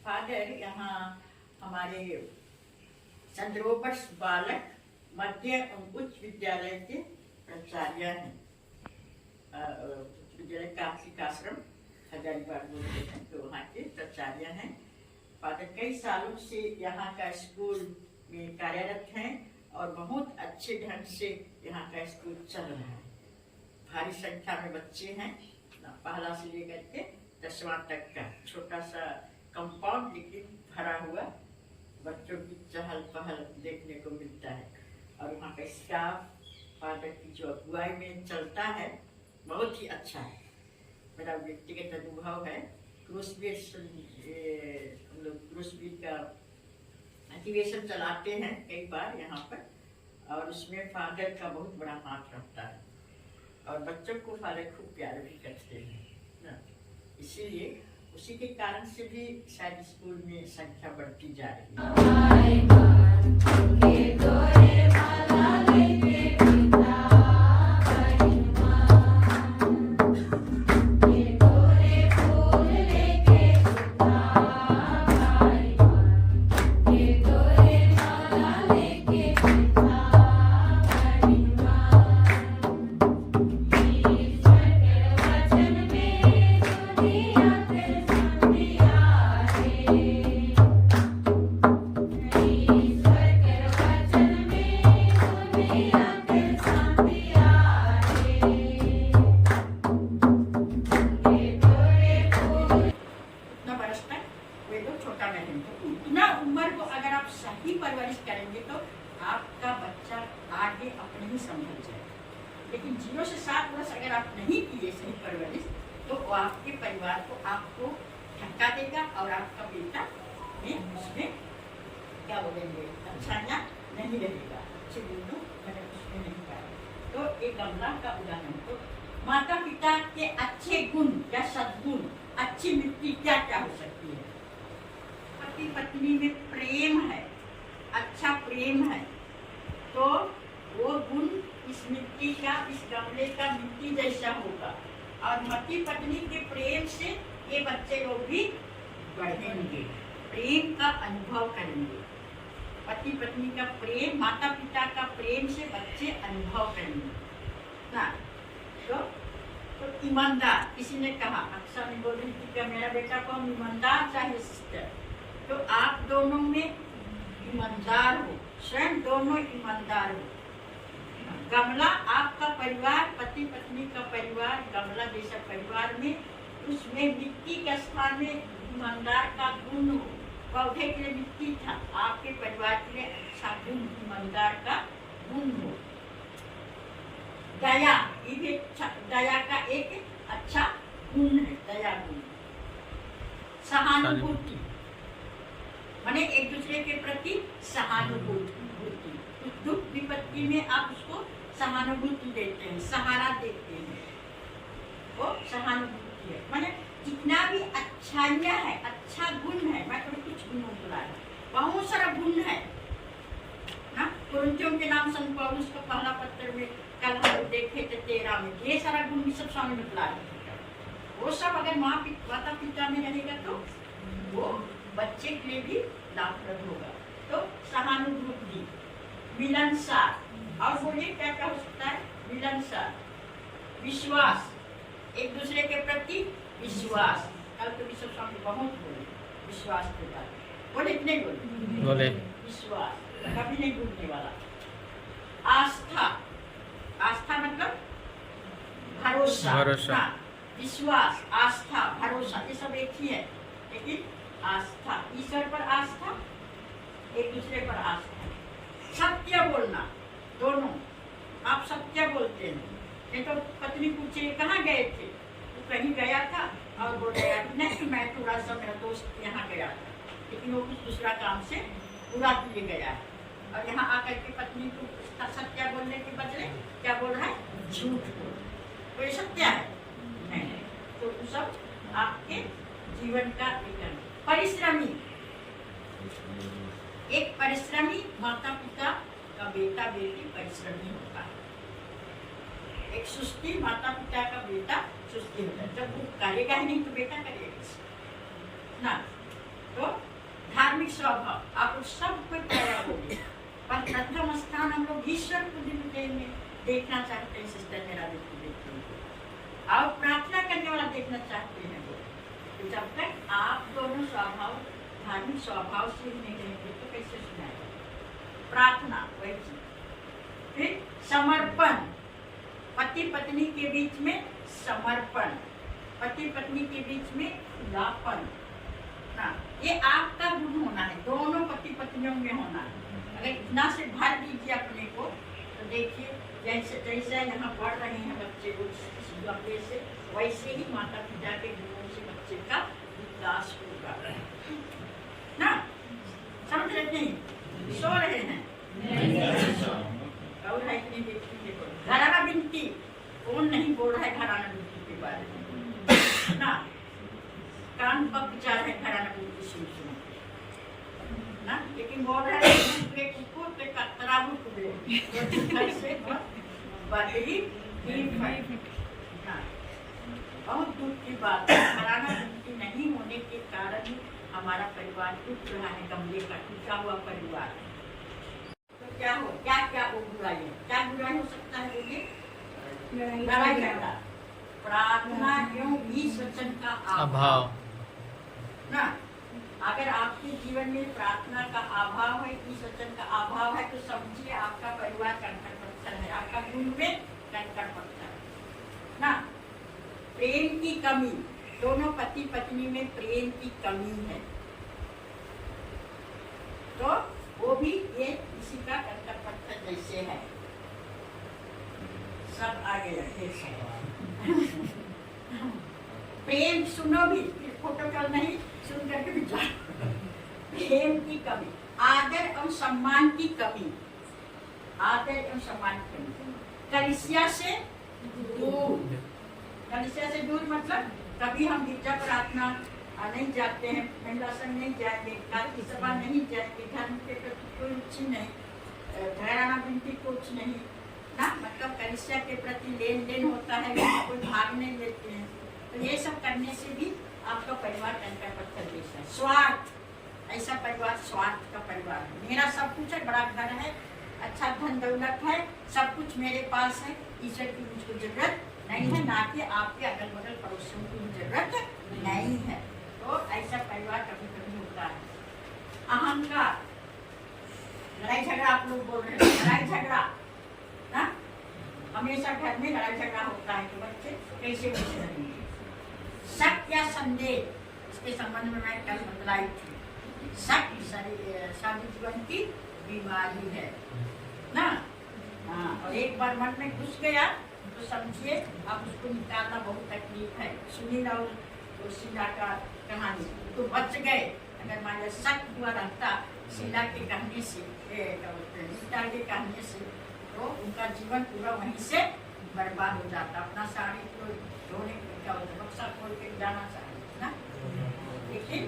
Father यहाँ हमारे चंद्रोपस बालक मध्य उच्च विद्यालय के प्राचार्य हैं। विद्यालय कार्तिक आश्रम हजारीबाग बोलते हैं, तो वहाँ के प्राचार्य हैं। फादर कई सालों से यहाँ का स्कूल में कार्यरत हैं और बहुत अच्छे ढंग से यहाँ का स्कूल चल रहा है। भारी संख्या में बच्चे हैं, पहला से लेकर के 10वां तक का छोटा सा कंपाउंड लेकिन भरा हुआ बच्चों की चहल पहल देखने को मिलता है। और वहाँ का स्टाफ फादर की जो अगुवाई में चलता है बहुत ही अच्छा है। मेरा व्यक्तिगत अनुभव है, क्रूसवीर हम लोग क्रूसवीर का अधिवेशन चलाते हैं कई बार यहाँ पर, और उसमें फादर का बहुत बड़ा हाथ रहता है और बच्चों को फादर खूब प्यार भी करते हैं। इसीलिए उसी के कारण से भी शायद स्कूल में संख्या बढ़ती जा रही है। परवरिश करेंगे तो आपका बच्चा आगे अपने ही संभल जाएगा। लेकिन 0 से 7 वर्ष अगर आप नहीं किए सही परवरिश तो वो आपके परिवार को आपको धक्का देगा और आपका बेटा में उसमें क्या बोलेंगे अच्छाइयाँ नहीं रहेगा, अच्छे गुणों उसमें नहीं पाएगा। तो एक गमला का उदाहरण, तो माता पिता के अच्छे गुण या सद्गुण, अच्छी मिट्टी क्या क्या हो सकती है? पति पत्नी में प्रेम है, अच्छा प्रेम है, तो वो गुण इस मिट्टी का, इस गमले का मिट्टी जैसा होगा और पति पत्नी के प्रेम से ये बच्चे लोग भी बढ़ेंगे, प्रेम का अनुभव करेंगे। पति पत्नी का प्रेम, माता पिता का प्रेम से बच्चे अनुभव करेंगे ना। तो ईमानदार, किसी ने कहा, अक्सर मैं बोल रही थी कि मेरा बेटा को हम ईमानदार चाहिए सिस्टर, तो आप दोनों में ईमानदार हो, स्वयं दोनों ईमानदार हो। गमला आपका परिवार, पति पत्नी का परिवार, गमला जैसा परिवार में, उसमें मिट्टी के स्थान में ईमानदार का गुण हो। पौधे के लिए मिट्टी था, आपके परिवार के लिए अच्छा गुण ईमानदार का गुण हो। दया, ये भी दया का एक अच्छा गुण है, दया गुण। सहानुभूति माने एक दूसरे के प्रति सहानुभूति, दुख विपत्ति में आप उसको सहानुभूति देते हैं, सहारा देते हैं, वो सहानुभूति है। माने जितना भी अच्छाइयाँ है, अच्छा गुण है, मैं तो कुछ गुणों को ला रहा हूँ, बहुत सारा गुण है ना। कुरिन्थियों के नाम संत पौलुस का पहला पत्र में कल हम देखे थे 13 में, ये सारा गुण भी सब स्वामी बतला रहे थे। वो सब अगर माता पिता में रहेगा तो वो बच्चे के लिए भी लाभप्रद होगा। तो सहानुभूति, मिलनसार, और बोलिए क्या क्या हो सकता है? मिलनसार, विश्वास, एक दूसरे के प्रति विश्वास। कल तो विश्व स्वामी बहुत बोले विश्वास के बारे में, बोले कि नहीं बोले? विश्वास कभी नहीं भूलने वाला। आस्था, आस्था मतलब भरोसा। विश्वास, आस्था, भरोसा, ये सब एक ही है, लेकिन आस्था, ईश्वर पर आस्था, एक दूसरे पर आस्था। सत्य बोलना, दोनों आप सत्य बोलते हैं। नहीं तो पत्नी पूछे कहाँ गए थे, तो कहीं गया था और बोल रहा नहीं मैं थोड़ा सा मेरा दोस्त यहाँ गया था, लेकिन वो कुछ दूसरा काम से पूरा के लिए गया है। और यहाँ आकर के पत्नी को सत्य बोलने के बदले क्या बोल रहा है? झूठ बोल। तो ये सत्य है नहीं, तो सब आपके जीवन का एक परिश्रमी, एक परिश्रमी माता पिता का बेटा बेटी परिश्रमी होता है। एक सुस्ती माता पिता का बेटा सुस्ती होता है, जब वो करेगा ही नहीं तो बेटा करेगा ना। तो धार्मिक स्वभाव, आप सब को तैयार होंगे, पर प्रथम स्थान हम लोग ईश्वर को दिव्य में देखना चाहते हैं सिस्टर, मेरा बेटी देखते हैं और प्रार्थना करने वाला देखना चाहते हैं। तो जब तक आप दोनों स्वभाव धार्मिक स्वभाव से ही नहीं रहेंगे तो कैसे सुनाएगा? प्रार्थना वही चीज। फिर समर्पण, पति पत्नी के बीच में समर्पण, पति पत्नी के बीच में खुलापन ना, ये आपका गुण होना है, दोनों पति पत्नियों में होना है। अगर इतना से भर दीजिए अपने को तो देखिए जैसे जैसे यहाँ बढ़ रहे हैं बच्चे गमले से, वैसे ही माता पिता के गुणों से बच्चे का विकास होगा ना। समझ रहे नहीं? सो रहे हैं और है कि नहीं देखिए, घराना बिनती, कौन नहीं बोल रहा है घराना बिनती के बारे में ना, कान पक जा रहे घराना बिनती सुन सुन ना, लेकिन बोल रहा है कुकुर के कतरा से बदली बहुत दुख की बात है। घराना बिनती नहीं होने के कारण हमारा परिवार टूट रहा है, गमले का टूटा हुआ परिवार। तो क्या हो, क्या क्या वो बुराई है, क्या बुराई हो सकता है? बोलिए, लड़ाई झगड़ा, प्रार्थना एवं ईश वचन का अभाव ना। अगर आपके जीवन में प्रार्थना का अभाव है, ईश वचन का अभाव है, तो समझिए आपका परिवार कंकड़ पत्थर है, आपका गुण में कंकड़ पत्थर है ना। प्रेम की कमी, दोनों पति पत्नी में प्रेम की कमी है, तो वो भी गया ढेर सारा। प्रेम सुनो भी, फोटो कॉल नहीं सुन करके भी जाओ। प्रेम की कमी, आदर और सम्मान की कमी, आदर और सम्मान की कमी, कलीसिया से दूर। कलीसिया से दूर मतलब कभी हम गिरजा प्रार्थना नहीं जाते हैं, महिला संघ नहीं जाएंगे, काल की सभा नहीं जाएंगे, धर्म के प्रति कोई रुचि नहीं, घराना बिनती कुछ नहीं ना, मतलब कलीसिया के प्रति लेन देन होता है, कोई भाग नहीं लेते हैं। तो ये सब करने से भी आपका परिवार कंकर पत्थर जैसा है। स्वार्थ, ऐसा परिवार स्वार्थ का परिवार है। मेरा सब कुछ है, बड़ा घर है, अच्छा धन दौलत है, सब कुछ मेरे पास है, ईश्वर की मुझको जरूरत नहीं है, ना कि आपके अगल बगल पड़ोसियों की जरूरत नहीं है। तो ऐसा परिवार कभी कभी होता है। अहंकार, लड़ाई झगड़ा, आप लोग बोल रहे हैं लड़ाई झगड़ा ना, हमेशा घर में लड़ाई झगड़ा होता है कि बच्चे कैसे बच्चे रहेंगे। शक या संदेह, इसके संबंध में मैं कल बतलाई थी। शक शादी जीवन की बीमारी है ना। हाँ, और एक बार मन में घुस गया तो समझिए अब उसको निकालना बहुत तकलीफ है। सुनील और शीला का कहानी तो बच गए, अगर मान लो शक हुआ रहता शीला के कहने से, गीता के कहने से, तो उनका जीवन पूरा वहीं से बर्बाद हो जाता। अपना साड़ी को धोने का बक्सा खोल के जाना चाहिए ना, लेकिन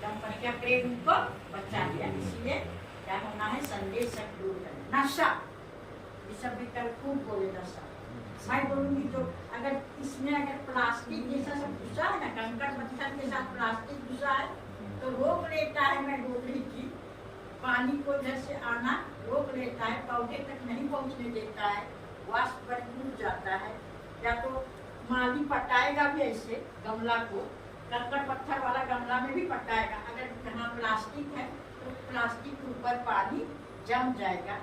दंपतिया प्रेम उनको बचा दिया। इसलिए क्या होना है, संदेश शक दूर करना। नशा, ये सब भी कल खूब बोले नशा। मैं बोलूंगी तो अगर इसमें अगर प्लास्टिक जैसा सब घुसा है ना, कंकड़ पत्थर के साथ प्लास्टिक घुसा है तो रोक लेता है। मैं बोल रही थी पानी को इधर से आना रोक लेता है, पौधे तक नहीं पहुंचने देता है, वाष्प पर डूब जाता है। या तो माली पटाएगा भी ऐसे गमला को, कंकड़ पत्थर वाला गमला में भी पटाएगा। अगर जहाँ प्लास्टिक है तो प्लास्टिक के ऊपर पानी जम जाएगा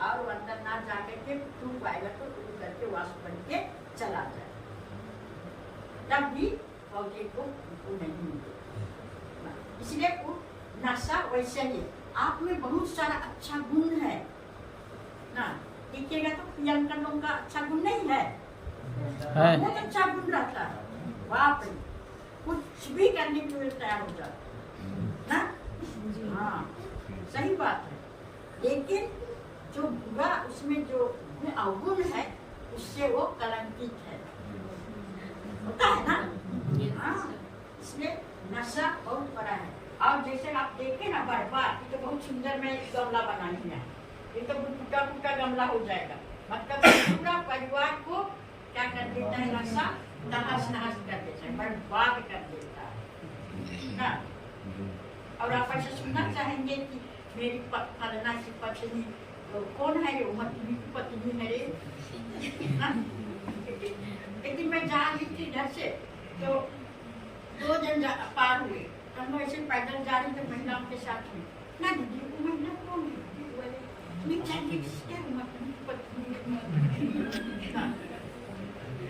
और अंदर ना जाकर के टूट पाएगा, तो टूट करके वाष्प बन के चला जाएगा, तब भी पौधे को नहीं मिलेगा। इसलिए नशा वैसे ही आप में बहुत सारा अच्छा गुण है ना, देखिएगा तो प्रियंका लोगों का अच्छा गुण नहीं है, बहुत अच्छा गुण रहता है। बाप रे, कुछ भी करने के लिए तैयार हो जाता ना। हाँ, सही बात है। लेकिन जो बुरा उसमें जो अवगुण है उससे वो कलंकित है, होता है ना। हाँ, इसलिए नशा बहुत बड़ा है। और जैसे आप देखे ना बर्बाद, ये तो बहुत सुंदर मैं एक गमला बनानी है, ये तो टूटा फूटा गमला हो जाएगा, मतलब पूरा परिवार को क्या कर देता है, नशा तहस नहस कर देता है, बर्बाद कर देता है ना। और आप ऐसा सुनना चाहेंगे कि मेरी फलना की पत्नी कौन है, ये मछली की पत्नी है रे। लेकिन मैं जा रही थी घर से तो 2 जन पार हुए, तो मैं ऐसे पैदल जा रही तो महिला के साथ में ना, दीदी वो महिला कौन है, मैं चाहिए क्या मछली की पत्नी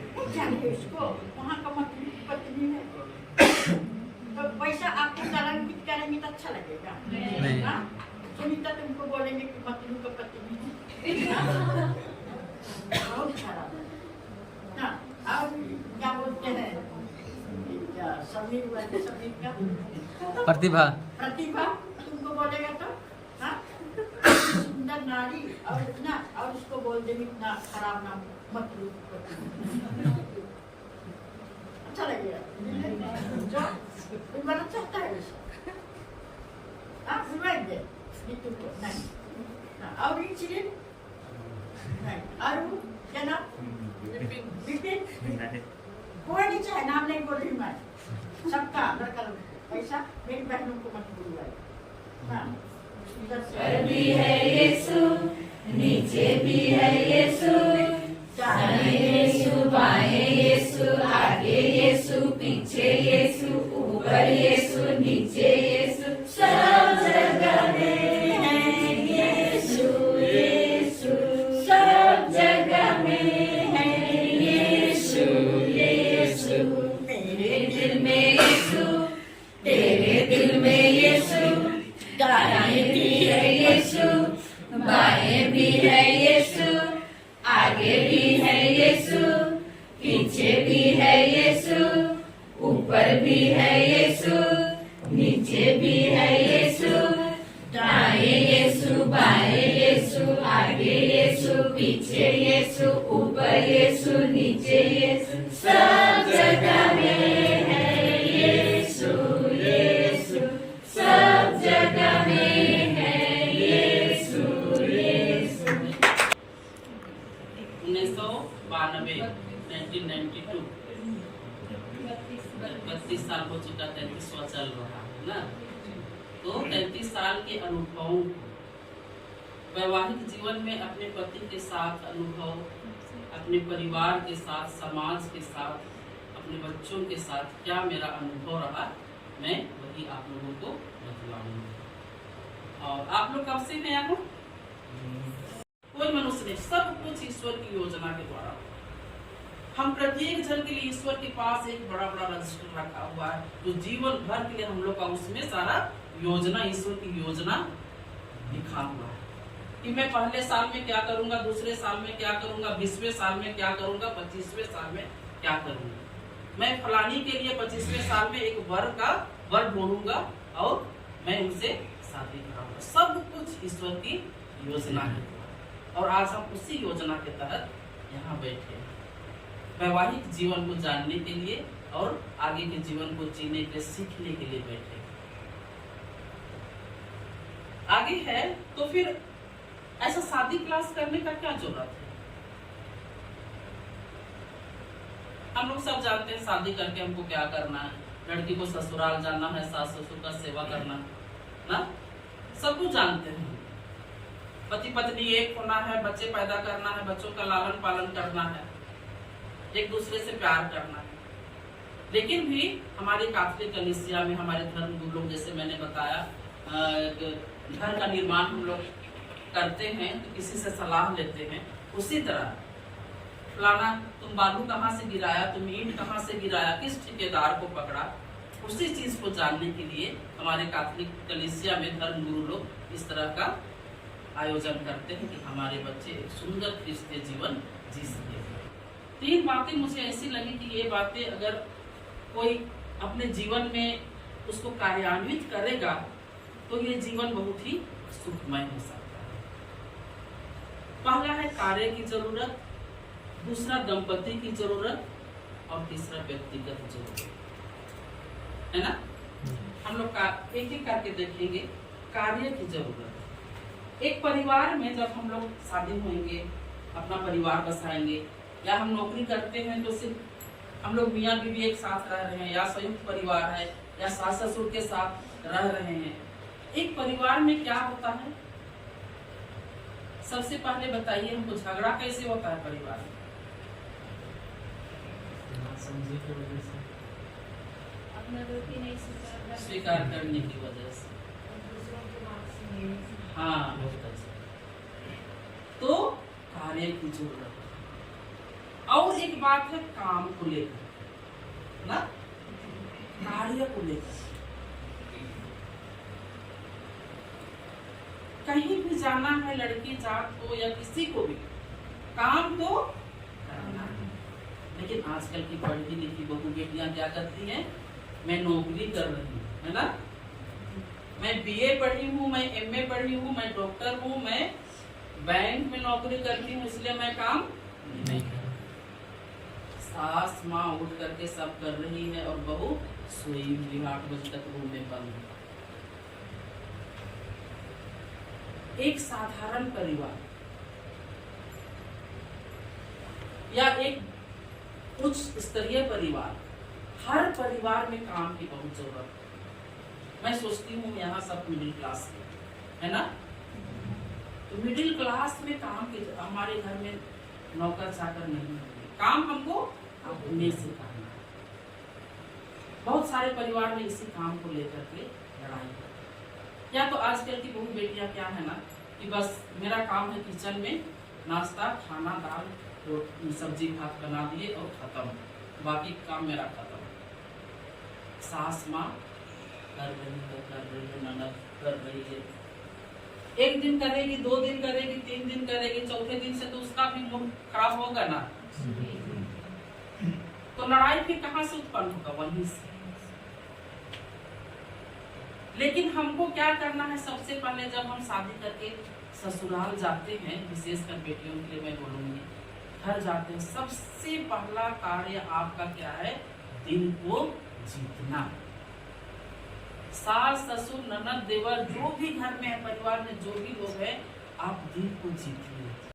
नहीं चाहिए उसको, वहाँ का मछली की पत्नी है। तो वैसा आपको कलंकित करेंगे तो अच्छा लगेगा ना। सुनीता तुमको बोलेंगे कि मछली का पत्नी है, बहुत खराब ना। और क्या बोलते हैं, समीर का प्रतिभा, प्रतिभा तुमको बोलेगा तो हाँ, सुंदर नारी, और इतना, और उसको बोल देंगे इतना खराब नाम मछली की पत्नी, अच्छा लगेगा जो बनना चाहता है वैसा। हाँ, तुमको नहीं। और इंसिडेंट नहीं, और क्या नाम, विपिन, कोई नहीं चाहे, नाम नहीं बोल रही मैं, सबका लड़का ऐसा, मेरी बहनों को मत बुलवाए। हाँ, ऊपर भी है यीशु, नीचे भी है यीशु, दाएं यीशु, बाएं यीशु, आगे यीशु, पीछे यीशु, ऊपर यीशु, नीचे यीशु, सब जगह में है यीशु, यीशु, सब जगह में है यीशु, यीशु। मेरे दिल में यीशु, तेरे दिल में यीशु, दाएं भी है यीशु, बाएं भी है यीशु, यीशु पीछे यीशु ऊपर यीशु नीचे यीशु सब जगह में है यीशु यीशु सब जगह में है यीशु यीशु। 1992 1992 32 साल हो चुका, 33वां चल रहा है ना। तो 33 साल के अनुभव, वैवाहिक जीवन में अपने पति के साथ अनुभव, अपने परिवार के साथ, समाज के साथ, अपने बच्चों के साथ क्या मेरा अनुभव रहा, मैं वही आप लोगों को बतलाऊंगा। और आप लोग कब से नया हो? कोई मनुष्य नहीं, सब कुछ ईश्वर की योजना के द्वारा। हम प्रत्येक जन के लिए ईश्वर के पास एक बड़ा बड़ा रजिस्टर रखा हुआ है, जो जीवन भर के लिए हम लोग का उसमें सारा योजना, ईश्वर की योजना लिखा हुआ है कि मैं पहले साल में क्या करूंगा, दूसरे साल में क्या करूंगा, 20वें साल में क्या करूंगा, 25वें साल में क्या करूंगा। मैं फलानी के लिए 25वें साल में एक वर ढूंढूंगा और मैं उनसे शादी कराऊंगा। सब कुछ ईश्वर की योजना है और आज हम उसी योजना के तहत यहाँ बैठे हैं, वैवाहिक जीवन को जानने के लिए और आगे के जीवन को जीने के, सीखने के लिए बैठे। आगे है तो फिर ऐसा शादी क्लास करने का क्या जरूरत है? हम लोग सब जानते हैं शादी करके हमको क्या करना है। लड़की को ससुराल जाना है, सास ससुर का सेवा करना ना, सब कुछ जानते हैं। पति पत्नी एक होना है, बच्चे पैदा करना है, बच्चों का लालन पालन करना है, एक दूसरे से प्यार करना है। लेकिन भी हमारी कैथोलिक कलीसिया में हमारे धर्म गुरु लोग, जैसे मैंने बताया, घर का निर्माण हम लोग करते हैं तो किसी से सलाह लेते हैं। उसी तरह फलाना तुम बालू कहाँ से गिराया, तुम ईंट कहाँ से गिराया, किस ठेकेदार को पकड़ा, उसी चीज को जानने के लिए हमारे कैथोलिक कलीसिया में धर्म गुरु लोग इस तरह का आयोजन करते हैं कि हमारे बच्चे एक सुंदर क्रिस्तीय जीवन जी सके। 3 बातें मुझे ऐसी लगी कि ये बातें अगर कोई अपने जीवन में उसको कार्यान्वित करेगा तो ये जीवन बहुत ही सुखमय हो सकता है। पहला है कार्य की जरूरत, दूसरा दंपति की जरूरत और तीसरा व्यक्तिगत जरूरत, है ना। हम लोग का एक एक करके देखेंगे। कार्य की जरूरत, एक परिवार में जब हम लोग शादी होंगे, अपना परिवार बसाएंगे, या हम नौकरी करते हैं तो सिर्फ हम लोग मियाँ बीवी एक साथ रह रहे हैं, या संयुक्त परिवार है, या सास ससुर के साथ रह रहे हैं। एक परिवार में क्या होता है? सबसे पहले बताइए हमको, झगड़ा कैसे होता है परिवार में? समझे की वजह से, अपना गलती नहीं स्वीकार करने की वजह से। हाँ, बहुत अच्छा। तो कार्य की जरूरत। और एक बात है काम को लेकर ना, कार्य को लेकर। कहीं भी जाना है, लड़की जात को या किसी को भी, काम तो करना है। लेकिन आजकल की पढ़ी लिखी बहू बेटियां क्या करती हैं? मैं नौकरी कर रही हूँ, है ना, मैं BA पढ़ी हूँ, मैं MA पढ़ी हूँ, मैं डॉक्टर हूँ, मैं बैंक में नौकरी करती हूँ, इसलिए मैं काम नहीं कर। सास माँ उठ करके सब कर रही है और बहू सोई हुई 8 बजे तक रूम में बंद। एक साधारण परिवार या एक उच्च स्तरीय परिवार, हर परिवार में काम की बहुत जरूरत है। मैं सोचती हूँ यहाँ सब मिडिल क्लास है ना, तो मिडिल क्लास में काम की, हमारे घर में नौकर चाकर नहीं है, काम हमको अपने से करना है। बहुत सारे परिवार में इसी काम को लेकर के लड़ाई है। या तो आजकल की बहू बेटियां क्या है ना कि बस मेरा काम है किचन में नाश्ता, खाना, दाल, सब्जी भात बना दिए और खत्म, बाकी काम मेरा खत्म। सास माँ कर रही है, ननद कर रही है, एक दिन करेगी, 2 दिन करेगी, 3 दिन करेगी, चौथे दिन से तो उसका भी मूड खराब होगा ना। तो लड़ाई फिर कहाँ से उत्पन्न होगा? वहीं से। लेकिन हमको क्या करना है? सबसे पहले जब हम शादी करके ससुराल जाते हैं, विशेषकर बेटियों के लिए मैं बोलूंगी, घर जाते हैं, सबसे पहला कार्य आपका क्या है? दिल को जीतना। सास ससुर ननद देवर जो भी घर में है, परिवार में जो भी लोग हैं, आप दिल को जीतिए।